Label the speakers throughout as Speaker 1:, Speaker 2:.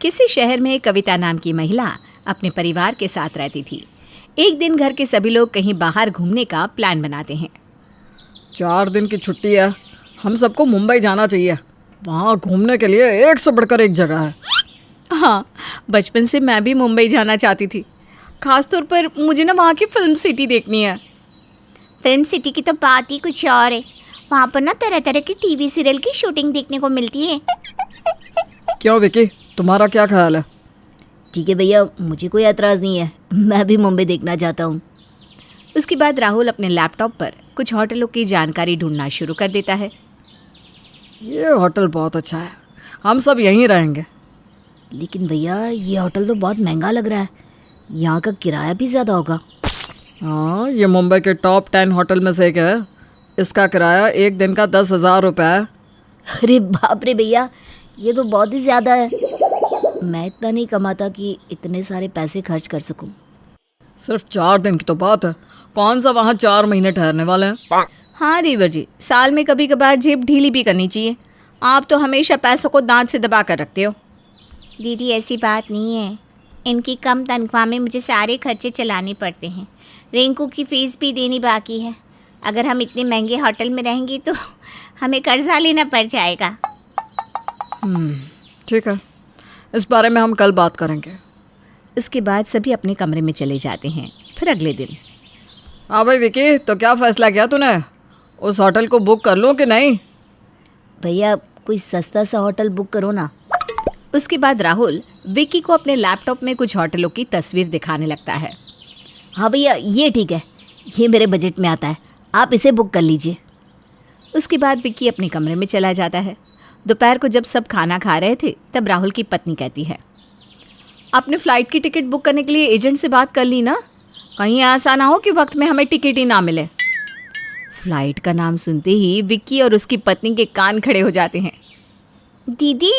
Speaker 1: किसी शहर में कविता नाम की महिला अपने परिवार के साथ रहती थी। एक दिन घर के सभी लोग कहीं बाहर घूमने का प्लान बनाते हैं।
Speaker 2: 4 दिन की छुट्टी है, हम सबको मुंबई जाना चाहिए। वहाँ घूमने के लिए एक से बढ़कर एक जगह है।
Speaker 1: हाँ, बचपन से मैं भी मुंबई जाना चाहती थी। खासतौर पर मुझे ना वहाँ की फिल्म सिटी देखनी है।
Speaker 3: फिल्म सिटी की तो बात ही कुछ और है। वहाँ पर ना तरह तरह की टीवी सीरियल की शूटिंग देखने को मिलती है।
Speaker 2: क्यों विकी, तुम्हारा क्या ख्याल है?
Speaker 4: ठीक है भैया, मुझे कोई एतराज़ नहीं है, मैं भी मुंबई देखना चाहता हूँ।
Speaker 1: उसके बाद राहुल अपने लैपटॉप पर कुछ होटलों की जानकारी ढूंढना शुरू कर देता है।
Speaker 2: ये होटल बहुत अच्छा है, हम सब यहीं रहेंगे।
Speaker 4: लेकिन भैया ये होटल तो बहुत महंगा लग रहा है, यहाँ का किराया भी ज़्यादा होगा।
Speaker 2: हाँ, ये मुंबई के टॉप 10 होटल में से एक है। इसका किराया एक दिन का 10,000 रुपये है।
Speaker 4: अरे बाप रे भैया, ये तो बहुत ही ज़्यादा है। मैं इतना नहीं कमाता कि इतने सारे पैसे खर्च कर सकूं।
Speaker 2: सिर्फ 4 दिन की तो बात है, कौन सा वहाँ 4 महीने ठहरने वाले हैं।
Speaker 1: हाँ देवर जी, साल में कभी कभार जेब ढीली भी करनी चाहिए। आप तो हमेशा पैसों को दांत से दबा कर रखते हो।
Speaker 3: दीदी ऐसी बात नहीं है, इनकी कम तनख्वाह में मुझे सारे खर्चे चलाने पड़ते हैं। रिंकू की फ़ीस भी देनी बाकी है। अगर हम इतने महंगे होटल में रहेंगे तो हमें कर्जा लेना पड़ जाएगा।
Speaker 2: ठीक है, इस बारे में हम कल बात करेंगे।
Speaker 1: इसके बाद सभी अपने कमरे में चले जाते हैं। फिर अगले दिन,
Speaker 2: हाँ भाई विकी, तो क्या फ़ैसला किया तूने? उस होटल को बुक कर लूँ कि नहीं?
Speaker 4: भैया कोई सस्ता सा होटल बुक करो ना।
Speaker 1: उसके बाद राहुल विक्की को अपने लैपटॉप में कुछ होटलों की तस्वीर दिखाने लगता है।
Speaker 4: हाँ भैया ये ठीक है, ये मेरे बजट में आता है, आप इसे बुक कर लीजिए।
Speaker 1: उसके बाद विक्की अपने कमरे में चला जाता है। दोपहर को जब सब खाना खा रहे थे तब राहुल की पत्नी कहती है, आपने फ़्लाइट की टिकट बुक करने के लिए एजेंट से बात कर ली ना? कहीं ऐसा ना हो कि वक्त में हमें टिकट ही ना मिले। फ़्लाइट का नाम सुनते ही विक्की और उसकी पत्नी के कान खड़े हो जाते हैं।
Speaker 3: दीदी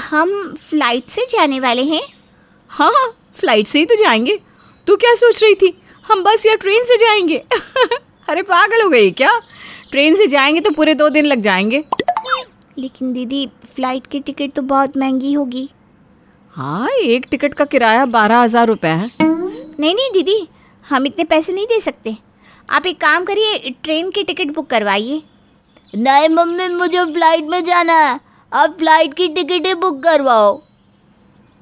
Speaker 3: हम फ्लाइट से जाने वाले हैं।
Speaker 1: हाँ, फ्लाइट से ही तो जाएंगे। तू क्या सोच रही थी हम बस या ट्रेन से जाएंगे? अरे पागल हो गई क्या? ट्रेन से जाएंगे तो पूरे 2 दिन लग जाएंगे।
Speaker 3: लेकिन दीदी फ़्लाइट की टिकट तो बहुत महंगी होगी।
Speaker 1: हाँ, एक टिकट का किराया 12,000 रुपये है।
Speaker 3: नहीं नहीं दीदी, हम इतने पैसे नहीं दे सकते। आप एक काम करिए, ट्रेन की टिकट बुक करवाइए।
Speaker 4: नहीं मम्मी, मुझे फ्लाइट में जाना है, आप फ्लाइट की टिकटें बुक करवाओ।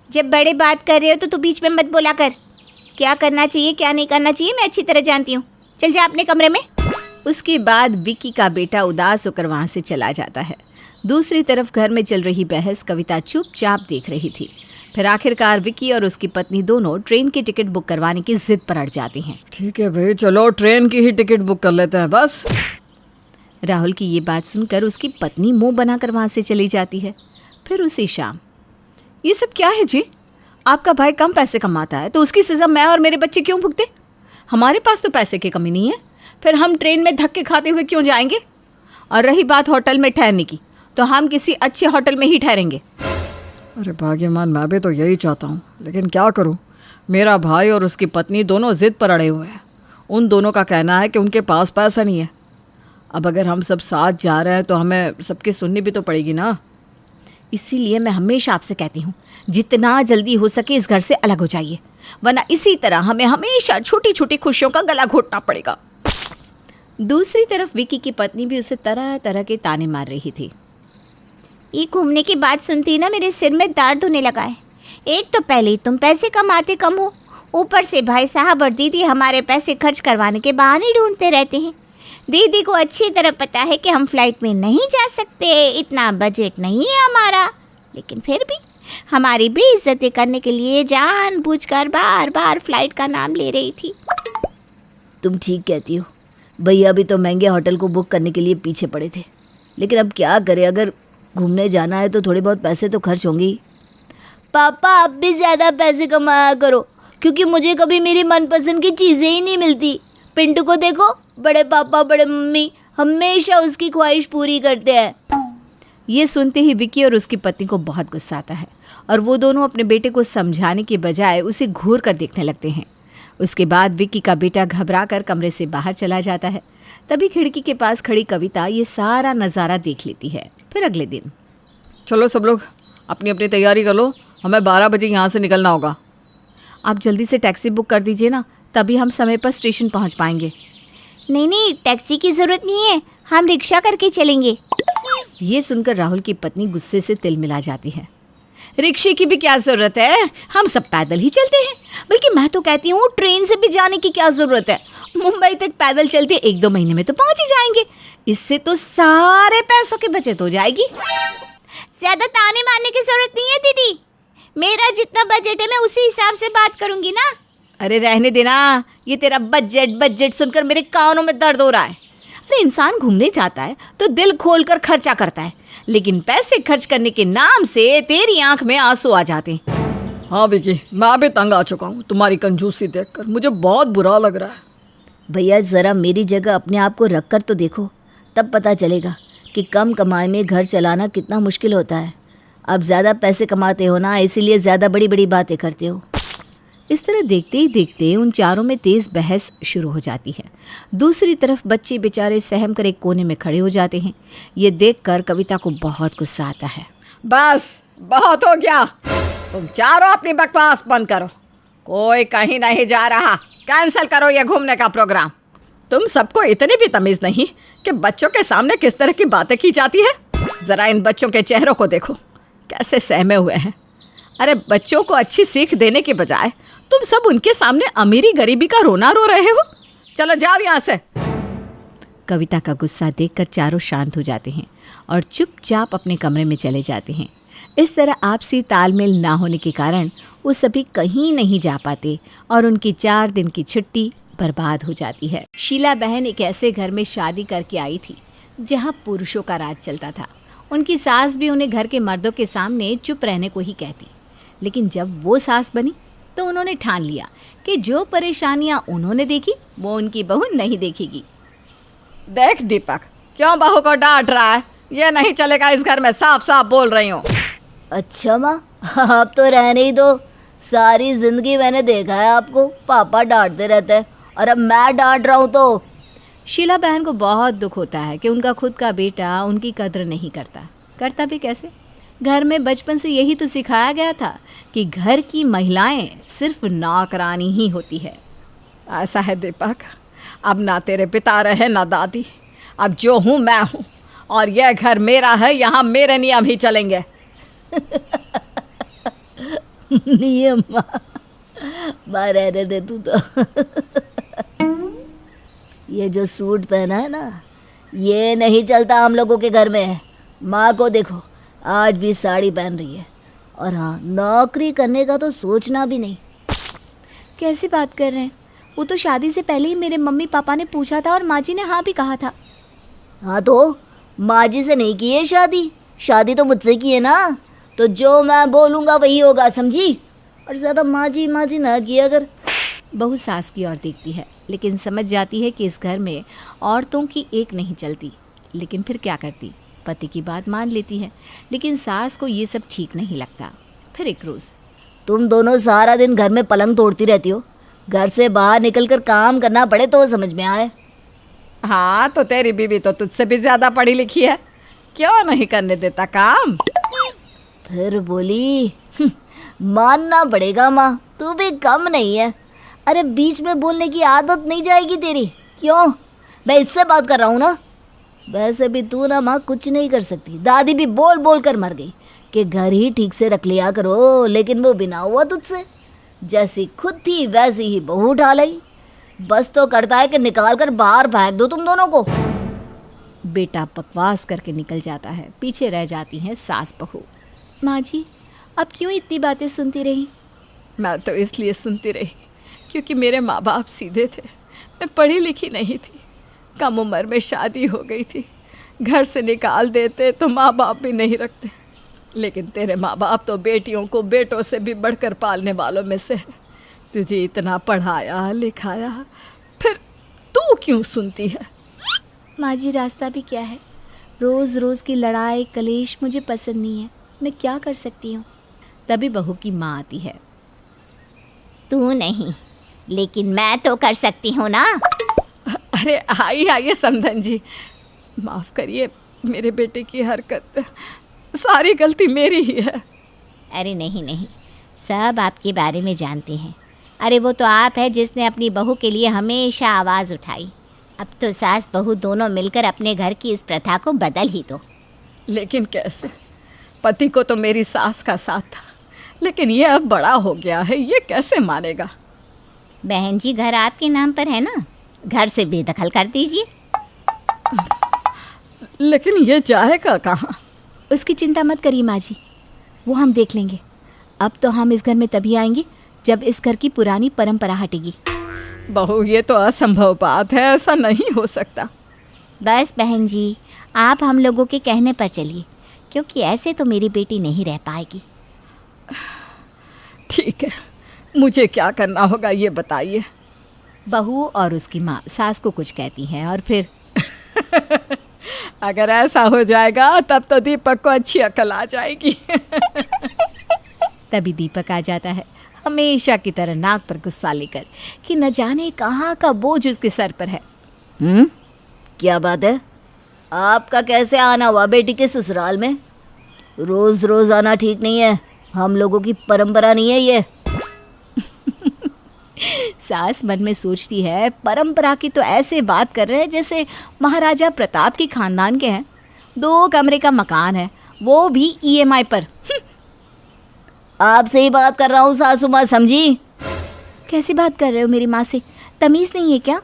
Speaker 3: जब बड़े बात कर रहे हो तो तू बीच में मत बोला कर। क्या करना चाहिए क्या नहीं करना चाहिए मैं अच्छी तरह जानती हूँ। चल जा अपने कमरे में।
Speaker 1: उसके बाद विक्की का बेटा उदास होकर वहाँ से चला जाता है। दूसरी तरफ घर में चल रही बहस कविता चुपचाप देख रही थी। फिर आखिरकार विक्की और उसकी पत्नी दोनों ट्रेन की टिकट बुक करवाने की जिद पर अड़ जाते हैं।
Speaker 2: ठीक है भाई, चलो ट्रेन की ही टिकट बुक कर लेते हैं बस।
Speaker 1: राहुल की ये बात सुनकर उसकी पत्नी मुंह बनाकर वहाँ से चली जाती है। फिर उसी शाम, ये सब क्या है जी? आपका भाई कम पैसे कमाता है तो उसकी सज़ा मैं और मेरे बच्चे क्यों भुगते? हमारे पास तो पैसे की कमी नहीं है, फिर हम ट्रेन में धक्के खाते हुए क्यों जाएंगे? और रही बात होटल में ठहरने की, तो हम किसी अच्छे होटल में ही ठहरेंगे।
Speaker 2: अरे भाग्यमान, मैं भी तो यही चाहता हूँ, लेकिन क्या करूँ? मेरा भाई और उसकी पत्नी दोनों ज़िद पर अड़े हुए हैं। उन दोनों का कहना है कि उनके पास पैसा नहीं है। अब अगर हम सब साथ जा रहे हैं तो हमें सबकी सुननी भी तो पड़ेगी ना।
Speaker 1: इसीलिए मैं हमेशा आपसे कहती हूँ, जितना जल्दी हो सके इस घर से अलग हो जाइए, वरना इसी तरह हमें हमेशा छोटी छोटी खुशियों का गला घोटना पड़ेगा। दूसरी तरफ विक्की की पत्नी भी उसे तरह तरह के ताने मार रही थी।
Speaker 3: ये घूमने की बात सुनती ना मेरे सिर में दर्द होने लगा है। एक तो पहले तुम पैसे कमाते कम हो, ऊपर से भाई साहब और दीदी हमारे पैसे खर्च करवाने के बहाने ढूंढते रहते हैं। दीदी को अच्छी तरह पता है कि हम फ्लाइट में नहीं जा सकते, इतना बजट नहीं है हमारा, लेकिन फिर भी हमारी बेइज्जती करने के लिए जानबूझकर बार बार फ्लाइट का नाम ले रही थी।
Speaker 4: तुम ठीक कहती हो, भैया भी तो महंगे होटल को बुक करने के लिए पीछे पड़े थे, लेकिन अब क्या करें, अगर घूमने जाना है तो थोड़े बहुत पैसे तो खर्च होंगे ही। पापा आप भी ज़्यादा पैसे कमाया करो, क्योंकि मुझे कभी मेरी मनपसंद की चीज़ें ही नहीं मिलती। पिंटू को देखो, बड़े पापा बड़े मम्मी हमेशा उसकी ख्वाहिश पूरी करते हैं।
Speaker 1: ये सुनते ही विक्की और उसकी पत्नी को बहुत गुस्सा आता है और वो दोनों अपने बेटे को समझाने के बजाय उसे घूर कर देखने लगते हैं। उसके बाद विक्की का बेटा घबरा कर कमरे से बाहर चला जाता है। तभी खिड़की के पास खड़ी कविता ये सारा नज़ारा देख लेती है। फिर अगले दिन,
Speaker 2: चलो सब लोग अपनी अपनी तैयारी कर लो, हमें 12 बजे यहाँ से निकलना होगा।
Speaker 1: आप जल्दी से टैक्सी बुक कर दीजिए ना, तभी हम समय पर स्टेशन पहुंच पाएंगे।
Speaker 3: नहीं नहीं, टैक्सी की ज़रूरत नहीं है, हम रिक्शा करके चलेंगे।
Speaker 1: ये सुनकर राहुल की पत्नी गुस्से से तिल मिला जाती है। रिक्शे की भी क्या ज़रूरत है, हम सब पैदल ही चलते हैं। बल्कि मैं तो कहती हूँ ट्रेन से भी जाने की क्या ज़रूरत है, मुंबई तक पैदल चलते 1-2 महीने में तो पहुँच ही जाएंगे। इससे तो सारे पैसों की बचत हो जाएगी।
Speaker 3: ज़्यादा ताने मारने की ज़रूरत नहीं है दीदी, मेरा जितना बजट है मैं उसी हिसाब से बात करूँगी ना।
Speaker 1: अरे रहने देना, ये तेरा बजट बजट सुनकर मेरे कानों में दर्द हो रहा है। अरे इंसान घूमने जाता है तो दिल खोल कर खर्चा करता है, लेकिन पैसे खर्च करने के नाम से तेरी आंख में आंसू आ जाते हैं।
Speaker 2: हाँ विकी, मैं भी तंग आ चुका हूँ तुम्हारी कंजूसी देखकर, मुझे बहुत बुरा लग रहा है।
Speaker 4: भैया ज़रा मेरी जगह अपने आप को रख कर तो देखो, तब पता चलेगा कि कम कमाई में घर चलाना कितना मुश्किल होता है। अब ज़्यादा पैसे कमाते हो ना, इसीलिए ज़्यादा बड़ी बड़ी बातें करते हो।
Speaker 1: इस तरह देखते ही देखते उन चारों में तेज़ बहस शुरू हो जाती है। दूसरी तरफ बच्चे बेचारे सहम कर एक कोने में खड़े हो जाते हैं। ये देखकर कविता को बहुत गुस्सा आता है।
Speaker 2: बस बहुत हो गया, तुम चारों अपनी बकवास बंद करो। कोई कहीं नहीं जा रहा, कैंसिल करो ये घूमने का प्रोग्राम। तुम सबको इतनी भी तमीज़ नहीं कि बच्चों के सामने किस तरह की बातें की जाती है। ज़रा इन बच्चों के चेहरों को देखो, कैसे सहमे हुए हैं। अरे बच्चों को अच्छी सीख देने के बजाय तुम सब उनके सामने अमीरी गरीबी का रोना रो रहे हो। चलो जाओ यहाँ से।
Speaker 1: कविता का गुस्सा देखकर चारों शांत हो जाते हैं और चुपचाप अपने कमरे में चले जाते हैं। इस तरह आपसी तालमेल ना होने के कारण वो सभी कहीं नहीं जा पाते और उनकी 4 दिन की छुट्टी बर्बाद हो जाती है। शीला बहन एक ऐसे घर में शादी करके आई थी जहाँ पुरुषों का राज चलता था। उनकी सास भी उन्हें घर के मर्दों के सामने चुप रहने को ही कहती, लेकिन जब वो सास बनी तो उन्होंने ठान लिया कि जो परेशानियां उन्होंने देखी वो उनकी बहू नहीं देखेगी।
Speaker 2: देख दीपक, क्यों बहू को डांट रहा है? ये नहीं चलेगा इस घर में, साफ साफ बोल रही हूँ।
Speaker 4: अच्छा माँ, आप तो रहने ही दो। सारी ज़िंदगी मैंने देखा है आपको पापा डांटते रहते हैं, और अब मैं डांट रहा हूँ तो।
Speaker 1: शीला बहन को बहुत दुख होता है कि उनका खुद का बेटा उनकी कद्र नहीं करता भी कैसे? घर में बचपन से यही तो सिखाया गया था कि घर की महिलाएं सिर्फ नौकरानी ही होती है।
Speaker 2: ऐसा है दीपक, अब ना तेरे पिता रहे ना दादी, अब जो हूँ मैं हूँ, और यह घर मेरा है, यहाँ मेरे नियम ही चलेंगे।
Speaker 4: नियम माँ रहने दे तू तो। ये जो सूट पहना है ना, ये नहीं चलता हम लोगों के घर में। माँ को देखो, आज भी साड़ी पहन रही है, और हाँ, नौकरी करने का तो सोचना भी नहीं।
Speaker 1: कैसी बात कर रहे हैं? वो तो शादी से पहले ही मेरे मम्मी पापा ने पूछा था और माँ जी ने हाँ भी कहा था।
Speaker 4: हाँ तो माँ जी से नहीं की है शादी, शादी तो मुझसे की है ना, तो जो मैं बोलूँगा वही होगा, समझी? और ज़्यादा माँ जी ना किया अगर।
Speaker 1: बहू सास की ओर देखती है, लेकिन समझ जाती है कि इस घर में औरतों की एक नहीं चलती, लेकिन फिर क्या करती? पति की बात मान लेती है, लेकिन सास को ये सब ठीक नहीं लगता। फिर एक रोज़,
Speaker 4: तुम दोनों सारा दिन घर में पलंग तोड़ती रहती हो, घर से बाहर निकलकर काम करना पड़े तो समझ में आए।
Speaker 2: हाँ तो तेरी बीवी तो तुझसे भी ज़्यादा पढ़ी लिखी है, क्यों नहीं करने देता काम?
Speaker 4: फिर बोली, मानना पड़ेगा माँ, तू भी कम नहीं है। अरे बीच में बोलने की आदत नहीं जाएगी तेरी? क्यों? मैं इससे बात कर रहा हूँ ना। वैसे भी तू ना माँ कुछ नहीं कर सकती, दादी भी बोल बोल कर मर गई कि घर ही ठीक से रख लिया करो, लेकिन वो बिना हुआ तुझसे। जैसी खुद थी वैसी ही बहू उठा लाई, बस तो करता है कि निकाल कर बाहर फेंक दो तुम दोनों को।
Speaker 1: बेटा बकवास करके निकल जाता है, पीछे रह जाती हैं सास बहू। माँ जी, अब क्यों इतनी बातें सुनती रही?
Speaker 2: मैं तो इसलिए सुनती रही क्योंकि मेरे माँ बाप सीधे थे, मैं पढ़ी लिखी नहीं थी, कम उम्र में शादी हो गई थी। घर से निकाल देते तो माँ बाप भी नहीं रखते, लेकिन तेरे माँ बाप तो बेटियों को बेटों से भी बढ़कर पालने वालों में से है। तुझे इतना पढ़ाया लिखाया, फिर तू क्यों सुनती है?
Speaker 1: माँ जी, रास्ता भी क्या है? रोज़ रोज़ की लड़ाई कलेश मुझे पसंद नहीं है, मैं क्या कर सकती हूँ? तभी बहू की माँ आती है।
Speaker 3: तू नहीं, लेकिन मैं तो कर सकती हूँ ना।
Speaker 2: अरे आइए समधन जी, माफ़ करिए, मेरे बेटे की हरकत, सारी गलती मेरी ही है।
Speaker 3: अरे नहीं नहीं, सब आपके बारे में जानते हैं। अरे वो तो आप है जिसने अपनी बहू के लिए हमेशा आवाज़ उठाई। अब तो सास बहू दोनों मिलकर अपने घर की इस प्रथा को बदल ही दो।
Speaker 2: लेकिन कैसे? पति को तो मेरी सास का साथ था, लेकिन ये अब बड़ा हो गया है, ये कैसे मानेगा?
Speaker 3: बहन जी, घर आपके नाम पर है ना, घर से बेदखल कर दीजिए।
Speaker 2: लेकिन ये जाएगा कहाँ?
Speaker 1: उसकी चिंता मत करिए माँ जी, वो हम देख लेंगे। अब तो हम इस घर में तभी आएंगे जब इस घर की पुरानी परंपरा हटेगी।
Speaker 2: बहू, ये तो असंभव बात है, ऐसा नहीं हो सकता।
Speaker 3: बस बहन जी, आप हम लोगों के कहने पर चलिए, क्योंकि ऐसे तो मेरी बेटी नहीं रह पाएगी।
Speaker 2: ठीक है, मुझे क्या करना होगा ये बताइए।
Speaker 1: बहू और उसकी माँ सास को कुछ कहती हैं और फिर
Speaker 2: अगर ऐसा हो जाएगा तब तो दीपक को अच्छी अकल आ जाएगी।
Speaker 1: तभी दीपक आ जाता है, हमेशा की तरह नाक पर गुस्सा लेकर कि न जाने कहाँ का बोझ उसके सर पर है।
Speaker 4: क्या बात है? आपका कैसे आना हुआ बेटी के ससुराल में? रोज रोज आना ठीक नहीं है, हम लोगों की परंपरा नहीं है ये।
Speaker 1: सास मन में सोचती है, परंपरा की तो ऐसे बात कर रहे हैं जैसे महाराजा प्रताप के खानदान के हैं। 2 कमरे का मकान है, वो भी EMI पर।
Speaker 4: आपसे ही बात कर रहा हूँ सासू माँ, समझी?
Speaker 1: कैसी बात कर रहे हो मेरी माँ से? तमीज़ नहीं है क्या?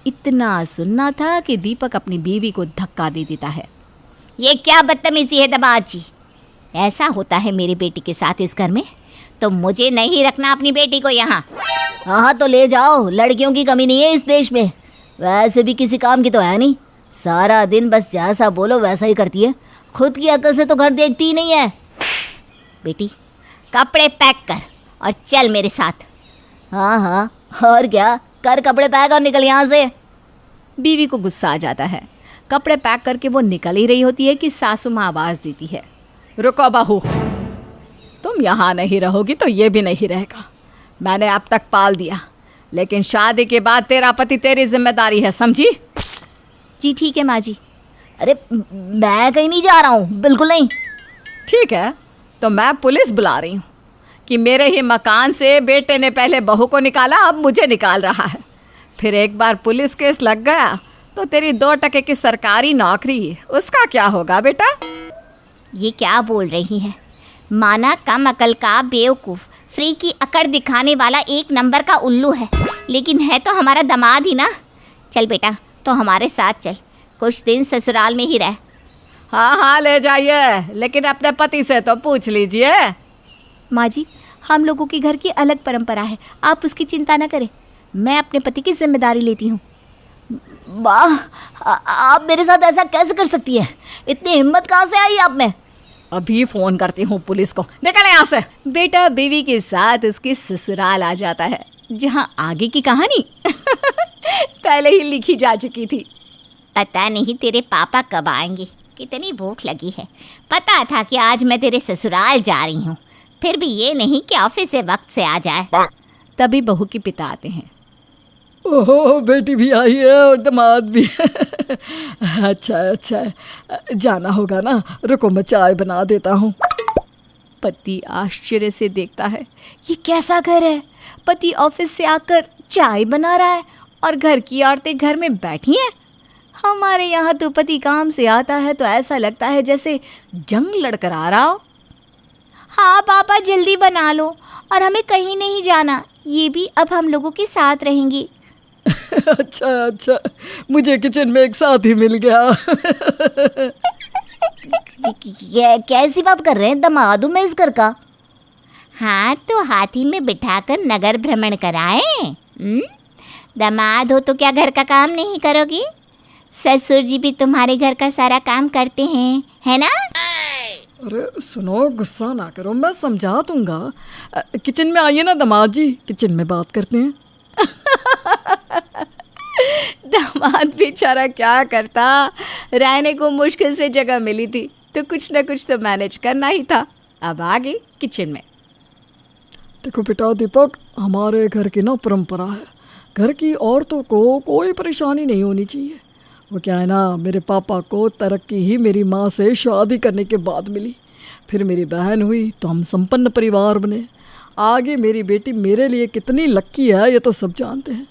Speaker 1: इतना सुनना था कि दीपक अपनी बीवी को धक्का दे देता है।
Speaker 3: ये क्या बदतमीजी है दमाद जी? ऐसा होता है मेरी बेटी के साथ इस घर में, तो मुझे नहीं रखना अपनी बेटी को यहाँ।
Speaker 4: हाँ तो ले जाओ, लड़कियों की कमी नहीं है इस देश में। वैसे भी किसी काम की तो है नहीं, सारा दिन बस जैसा बोलो वैसा ही करती है, खुद की अकल से तो घर देखती ही नहीं है।
Speaker 3: बेटी, कपड़े पैक कर और चल मेरे साथ।
Speaker 4: हाँ हाँ, और क्या, कर कपड़े पैक और निकल यहाँ से।
Speaker 1: बीवी को गुस्सा आ जाता है। कपड़े पैक करके वो निकल ही रही होती है कि सासू माँ आवाज़ देती है,
Speaker 2: रुको बहू, तुम यहाँ नहीं रहोगी तो ये भी नहीं रहेगा। मैंने अब तक पाल दिया, लेकिन शादी के बाद तेरा पति तेरी जिम्मेदारी है, समझी?
Speaker 1: जी ठीक है माँ जी।
Speaker 4: अरे मैं कहीं नहीं जा रहा हूँ, बिल्कुल नहीं।
Speaker 2: ठीक है, तो मैं पुलिस बुला रही हूँ कि मेरे ही मकान से बेटे ने पहले बहू को निकाला, अब मुझे निकाल रहा है। फिर एक बार पुलिस केस लग गया तो तेरी 2 टके की सरकारी नौकरी, उसका क्या होगा बेटा?
Speaker 3: ये क्या बोल रही है? माना कम अकल का बेवकूफ़, फ्री की अकड़ दिखाने वाला 1 नंबर का उल्लू है, लेकिन है तो हमारा दामाद ही ना। चल बेटा, तो हमारे साथ चल, कुछ दिन ससुराल में ही रह।
Speaker 2: हाँ हाँ ले जाइए, लेकिन अपने पति से तो पूछ लीजिए।
Speaker 1: माँ जी, हम लोगों के घर की अलग परंपरा है, आप उसकी चिंता न करें, मैं अपने पति की जिम्मेदारी लेती हूँ।
Speaker 4: वाह, आप मेरे साथ ऐसा कैसे कर सकती है? इतनी हिम्मत कहाँ से आई आप में?
Speaker 2: अभी फ़ोन करती हूँ पुलिस को, निकल यहाँ से।
Speaker 1: बेटा बीवी के साथ उसके ससुराल आ जाता है, जहाँ आगे की कहानी पहले ही लिखी जा चुकी थी।
Speaker 3: पता नहीं तेरे पापा कब आएंगे, कितनी भूख लगी है। पता था कि आज मैं तेरे ससुराल जा रही हूँ, फिर भी ये नहीं कि ऑफिस से वक्त से आ जाए।
Speaker 1: तभी बहू के पिता आते हैं।
Speaker 2: ओहो, बेटी भी आई है और दामाद भी। अच्छा अच्छा, जाना होगा ना, रुको मैं चाय बना देता हूँ।
Speaker 1: पति आश्चर्य से देखता है, ये कैसा घर है? पति ऑफिस से आकर चाय बना रहा है और घर की औरतें घर में बैठी हैं। हमारे यहाँ तो पति काम से आता है तो ऐसा लगता है जैसे जंग लड़कर आ रहा हो।
Speaker 3: हाँ पापा, जल्दी बना लो, और हमें कहीं नहीं जाना, ये भी अब हम लोगों के साथ रहेंगी।
Speaker 2: अच्छा अच्छा, मुझे किचन में एक साथी मिल गया।
Speaker 4: कैसी बात कर रहे हैं? दामाद हूँ मैं इस घर का।
Speaker 3: हाँ तो हाथी में बिठाकर नगर भ्रमण कराए। दामाद हो तो क्या घर का काम नहीं करोगी? ससुर जी भी तुम्हारे घर का सारा काम करते हैं, है ना?
Speaker 2: अरे सुनो, गुस्सा ना करो, मैं समझा दूंगा। किचन में आइए ना दामाद जी, किचन में बात करते हैं।
Speaker 1: दामाद बेचारा क्या करता, रहने को मुश्किल से जगह मिली थी तो कुछ न कुछ तो मैनेज करना ही था। अब आ गई किचन में।
Speaker 2: देखो बेटा दीपक, हमारे घर की ना परंपरा है, घर की औरतों को कोई परेशानी नहीं होनी चाहिए। वो क्या है ना, मेरे पापा को तरक्की ही मेरी माँ से शादी करने के बाद मिली, फिर मेरी बहन हुई तो हम संपन्न परिवार बने। आगे मेरी बेटी मेरे लिए कितनी लक्की है ये तो सब जानते हैं।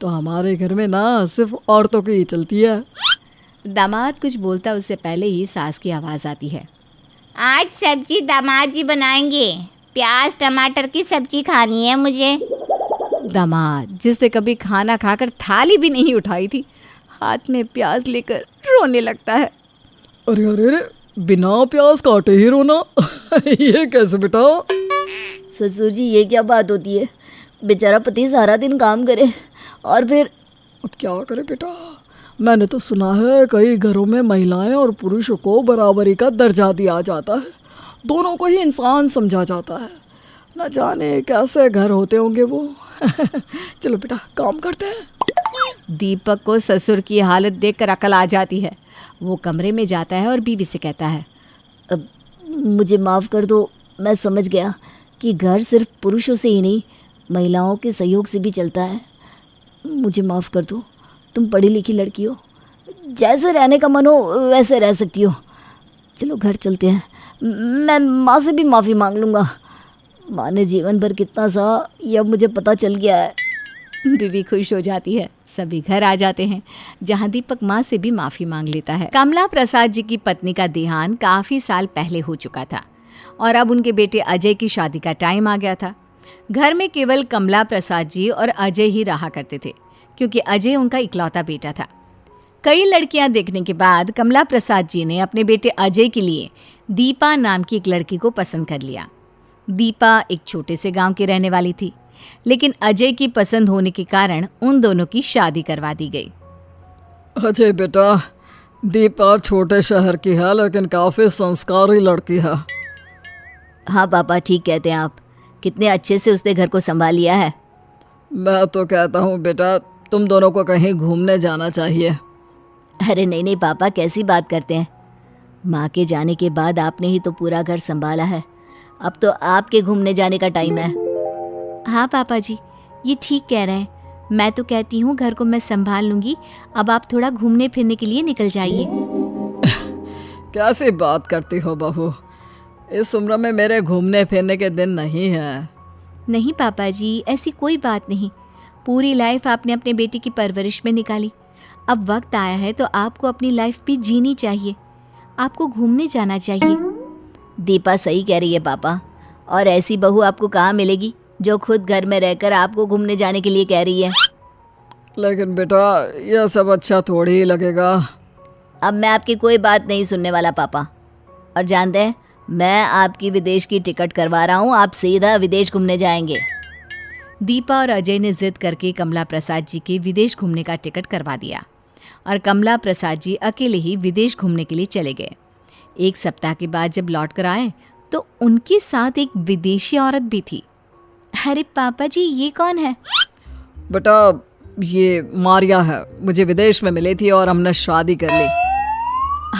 Speaker 2: तो हमारे घर में ना सिर्फ औरतों की ही चलती है।
Speaker 1: दामाद कुछ बोलता उससे पहले ही सास की आवाज़ आती है।
Speaker 3: आज सब्जी दामाद जी बनाएंगे, प्याज टमाटर की सब्जी खानी है मुझे।
Speaker 1: दामाद जिसने कभी खाना खाकर थाली भी नहीं उठाई थी, हाथ में प्याज लेकर रोने लगता है।
Speaker 2: अरे अरे अरे, बिना प्याज काटे ही रोना ये कैसे बेटा?
Speaker 4: ससुर जी ये क्या बात होती है? बेचारा पति सारा दिन काम करे और फिर
Speaker 2: अब क्या करे बेटा, मैंने तो सुना है कई घरों में महिलाएं और पुरुषों को बराबरी का दर्जा दिया जाता है, दोनों को ही इंसान समझा जाता है। न जाने कैसे घर होते होंगे वो चलो बेटा काम करते हैं।
Speaker 1: दीपक को ससुर की हालत देखकर अकल आ जाती है। वो कमरे में जाता है और बीवी से कहता है,
Speaker 4: अब मुझे माफ़ कर दो, मैं समझ गया कि घर सिर्फ पुरुषों से ही नहीं महिलाओं के सहयोग से भी चलता है। मुझे माफ़ कर दो, तुम पढ़ी लिखी लड़की हो, जैसे रहने का मन हो वैसे रह सकती हो। चलो घर चलते हैं, मैं माँ से भी माफ़ी मांग लूँगा। माँ ने जीवन भर कितना सहा ये अब मुझे पता चल गया है।
Speaker 1: बीवी खुश हो जाती है। सभी घर आ जाते हैं, जहां दीपक माँ से भी माफ़ी मांग लेता है। कमला प्रसाद जी की पत्नी का देहांत काफ़ी साल पहले हो चुका था और अब उनके बेटे अजय की शादी का टाइम आ गया था। घर में केवल कमला प्रसाद जी और अजय ही रहा करते थे, क्योंकि अजय उनका इकलौता बेटा था। कई लड़कियां देखने के बाद कमला प्रसाद जी ने अपने बेटे अजय के लिए दीपा नाम की एक लड़की को पसंद कर लिया। दीपा एक छोटे से गांव की रहने वाली थी, लेकिन अजय की पसंद होने के कारण उन दोनों की शादी करवा दी गई।
Speaker 2: अजय बेटा, दीपा छोटे शहर की है लेकिन काफ़ी संस्कारी लड़की है।
Speaker 4: हाँ पापा ठीक कहते हैं आप, कितने अच्छे से उसने घर को संभाल लिया है।
Speaker 2: मैं तो कहता हूँ बेटा तुम दोनों को कहीं घूमने जाना चाहिए।
Speaker 4: अरे नहीं नहीं पापा, कैसी बात करते हैं। माँ के जाने के बाद आपने ही तो पूरा घर संभाला है, अब तो आपके घूमने जाने का टाइम है।
Speaker 1: हाँ पापा जी, ये ठीक कह रहे हैं। मैं तो कहती हूँ घर को मैं संभाल लूँगी, अब आप थोड़ा घूमने फिरने के लिए निकल जाइए।
Speaker 2: कैसी बात करती हो बहू, इस उम्र में मेरे घूमने फिरने के दिन नहीं है।
Speaker 1: नहीं पापा जी, ऐसी कोई बात नहीं। पूरी लाइफ आपने अपने बेटे की परवरिश में निकाली, अब वक्त आया है तो आपको अपनी लाइफ भी जीनी चाहिए। आपको घूमने जाना चाहिए।
Speaker 4: दीपा सही कह रही है पापा, और ऐसी बहू आपको कहाँ मिलेगी जो खुद घर में रहकर आपको घूमने जाने के लिए कह रही है।
Speaker 2: लेकिन बेटा यह सब अच्छा थोड़ी ही लगेगा।
Speaker 4: अब मैं आपकी कोई बात नहीं सुनने वाला पापा, और जानते हैं मैं आपकी विदेश की टिकट करवा रहा हूँ, आप सीधा विदेश घूमने जाएंगे।
Speaker 1: दीपा और अजय ने जिद करके कमला प्रसाद जी के विदेश घूमने का टिकट करवा दिया और कमला प्रसाद जी अकेले ही विदेश घूमने के लिए चले गए। एक सप्ताह के बाद जब लौट कर आए तो उनके साथ एक विदेशी औरत भी थी। अरे पापा जी, ये कौन है?
Speaker 2: बेटा ये मारिया है, मुझे विदेश में मिली थी और हमने शादी कर ली।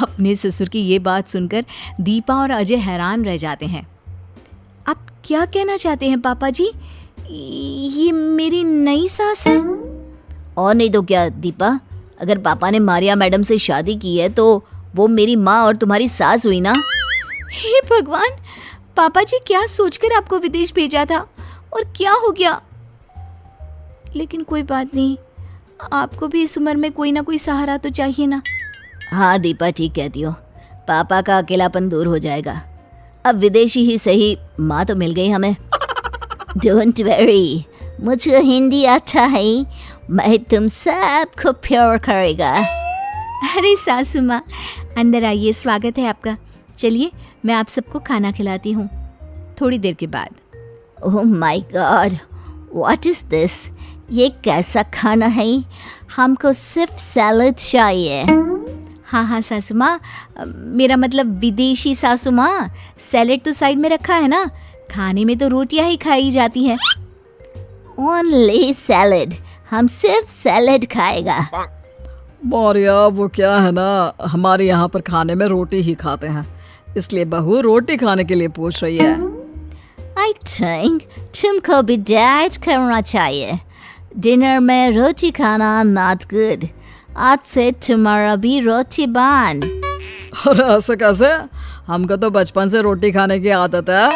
Speaker 1: अपने ससुर की ये बात सुनकर दीपा और अजय हैरान रह जाते हैं। आप क्या कहना चाहते हैं पापा जी? ये मेरी नई सास है?
Speaker 4: और नहीं तो क्या दीपा, अगर पापा ने मारिया मैडम से शादी की है तो वो मेरी माँ और तुम्हारी सास हुई ना।
Speaker 1: हे भगवान, पापा जी क्या सोचकर आपको विदेश भेजा था और क्या हो गया? लेकिन कोई बात नहीं, आपको भी इस उम्र में कोई ना कोई सहारा तो चाहिए ना।
Speaker 4: हाँ दीपा ठीक कहती हो, पापा का अकेलापन दूर हो जाएगा। अब विदेशी ही सही, माँ तो मिल गई हमें। डोंट वरी, मुझे हिंदी आता है, मैं तुम सबको प्यार करेगा।
Speaker 1: अरे सासू माँ, अंदर आइए, स्वागत है आपका। चलिए मैं आप सबको खाना खिलाती हूँ। थोड़ी देर के बाद।
Speaker 4: Oh my God, what is this? ये कैसा खाना है? हमको सिर्फ सैलड चाहिए।
Speaker 1: हाँ हाँ सासू माँ, मेरा मतलब विदेशी सासू माँ, सैलेड तो साइड में रखा है ना, खाने में तो रोटियां ही खाई जाती हैं।
Speaker 4: ओनली सैलड, हम सिर्फ सैलड खाएगा।
Speaker 2: मारिया वो क्या है ना, हमारे यहाँ पर खाने में रोटी ही खाते हैं, इसलिए बहू रोटी खाने के लिए पूछ रही है।
Speaker 4: आई थिंक तुमको भी डाइट करना चाहिए। डिनर में रोटी खाना नॉट गुड। आज से तुम्हारा भी रोटी बंद।
Speaker 2: अरे ऐसे कैसे, हमको तो बचपन से रोटी खाने की आदत है।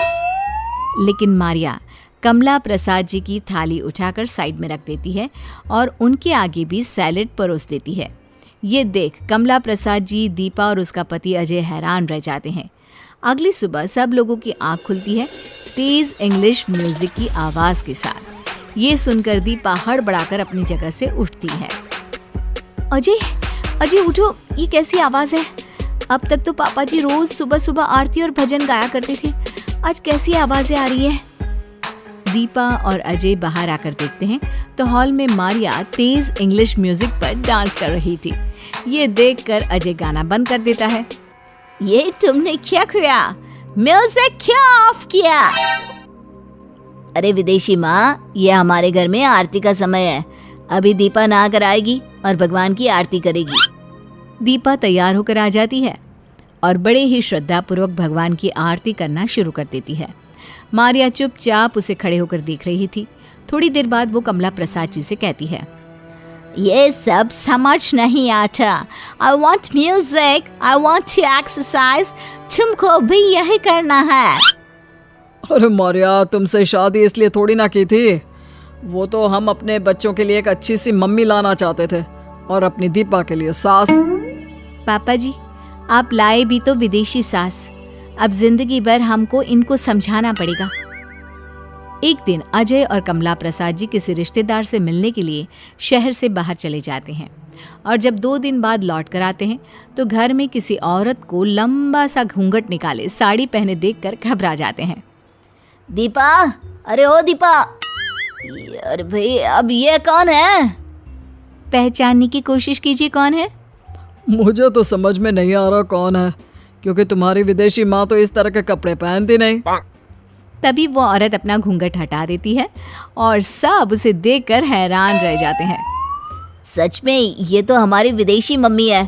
Speaker 1: लेकिन मारिया, कमला प्रसाद जी की थाली उठाकर साइड में रख देती है और उनके आगे भी सैलेड परोस देती है। ये देख कमला प्रसाद जी, दीपा और उसका पति अजय हैरान रह जाते हैं। अगली सुबह सब लोगों की आंख खुलती है तेज इंग्लिश म्यूजिक की आवाज के साथ। ये सुनकर दीपा हड़बड़ाकर अपनी जगह से उठती है।
Speaker 3: अजय, अजय उठो, ये कैसी आवाज है? अब तक तो पापा जी रोज सुबह सुबह आरती और भजन गाया करते थे, आज कैसी आवाजें आ रही है?
Speaker 1: दीपा और अजय बाहर आकर देखते हैं तो हॉल में मारिया तेज इंग्लिश म्यूजिक पर डांस कर रही थी। ये देखकर अजय गाना बंद कर देता है।
Speaker 3: ये तुमने क्या किया? म्यूजिक क्यों ऑफ किया?
Speaker 4: अरे विदेशी माँ, ये हमारे घर में आरती का समय है। अभी दीपा नहा कर आएगी और भगवान की आरती करेगी।
Speaker 1: दीपा तैयार होकर आ जाती है और बड़े ही श्रद्धापूर्वक भगवान की आरती करना शुरू कर देती है। मारिया चुपचाप उसे खड़े होकर देख रही थी। थोड़ी देर बाद वो कमला प्रसाद जी से कहती है,
Speaker 3: ये सब समझ नहीं आता। I want music, I want to exercise, तुमको भी यही करना है।
Speaker 2: अरे मारिया, तुमसे शादी इसलिए थोड़ी ना की थी, वो तो हम अपने बच्चों के लिए एक अच्छी सी मम्मी लाना चाहते थे और अपनी दीपा के लिए सास।
Speaker 1: पापा जी, आप लाए भी तो विदेशी सास, अब जिंदगी भर हमको इनको समझाना पड़ेगा। एक दिन अजय और कमला प्रसाद जी किसी रिश्तेदार से मिलने के लिए शहर से बाहर चले जाते हैं और जब 2 दिन बाद लौट कर आते हैं तो घर में किसी औरत को लंबा सा घूंघट निकाले साड़ी पहने देखकर घबरा जाते हैं।
Speaker 4: दीपा, अरे ओ दीपा, अरे भाई अब ये कौन है?
Speaker 1: पहचानने की कोशिश कीजिए, कौन है?
Speaker 2: मुझे तो समझ में नहीं आ रहा कौन है, क्योंकि तुम्हारी विदेशी माँ तो इस तरह के कपड़े पहनती नहीं।
Speaker 1: तभी वो औरत अपना घूंघट हटा देती है और सब उसे देखकर हैरान रह जाते हैं।
Speaker 4: सच में ये तो हमारी विदेशी मम्मी है,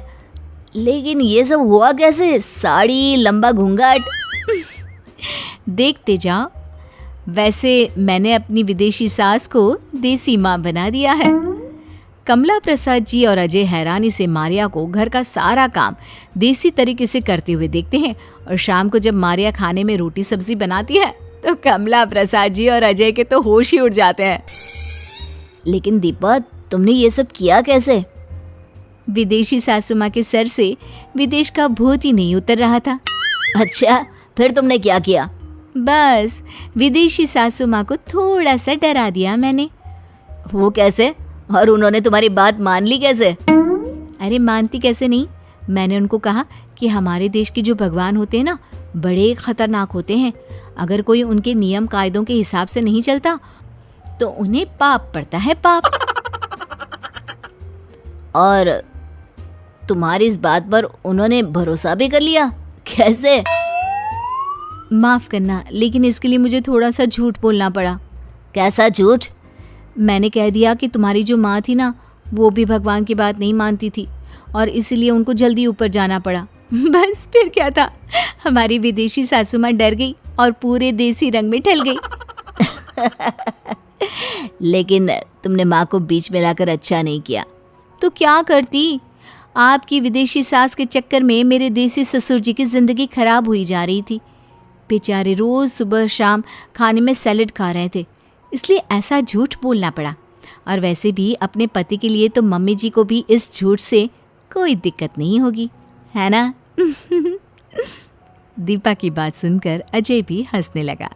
Speaker 4: लेकिन ये सब हुआ कैसे? साड़ी, लंबा घूंघट।
Speaker 1: देखते जाओ, वैसे मैंने अपनी विदेशी सास को देसी माँ बना दिया है। कमला प्रसाद जी और अजय हैरानी से मारिया को घर का सारा काम देसी तरीके से करते हुए देखते हैं और शाम को जब मारिया खाने में रोटी सब्जी बनाती है तो कमला प्रसाद जी और अजय के तो होश ही उड़ जाते हैं।
Speaker 4: लेकिन दीपा, तुमने ये सब किया कैसे?
Speaker 1: विदेशी सासू माँ के सर से विदेश का भूत ही नहीं उतर रहा था।
Speaker 4: अच्छा, फिर तुमने क्या किया?
Speaker 1: बस विदेशी सासू माँ को थोड़ा सा डरा दिया मैंने।
Speaker 4: वो कैसे? और उन्होंने तुम्हारी बात मान ली कैसे?
Speaker 1: अरे मानती कैसे नहीं, मैंने उनको कहा कि हमारे देश के जो भगवान होते हैं ना, बड़े खतरनाक होते हैं। अगर कोई उनके नियम कायदों के हिसाब से नहीं चलता तो उन्हें पाप पड़ता है, पाप।
Speaker 4: और तुम्हारी इस बात पर उन्होंने भरोसा भी कर लिया? कैसे?
Speaker 1: माफ करना, लेकिन इसके लिए मुझे थोड़ा सा झूठ बोलना पड़ा।
Speaker 4: कैसा झूठ?
Speaker 1: मैंने कह दिया कि तुम्हारी जो माँ थी ना, वो भी भगवान की बात नहीं मानती थी और इसलिए उनको जल्दी ऊपर जाना पड़ा। बस फिर क्या था, हमारी विदेशी सासू माँ डर गई और पूरे देसी रंग में ढल गई।
Speaker 4: लेकिन तुमने माँ को बीच में लाकर अच्छा नहीं किया।
Speaker 1: तो क्या करती, आपकी विदेशी सास के चक्कर में मेरे देसी ससुर जी की जिंदगी खराब हुई जा रही थी। बेचारे रोज सुबह शाम खाने में सैलेड खा रहे थे, इसलिए ऐसा झूठ बोलना पड़ा। और वैसे भी अपने पति के लिए तो मम्मी जी को भी इस झूठ से कोई दिक्कत नहीं होगी, है ना? दीपा की बात सुनकर अजय भी हंसने लगा।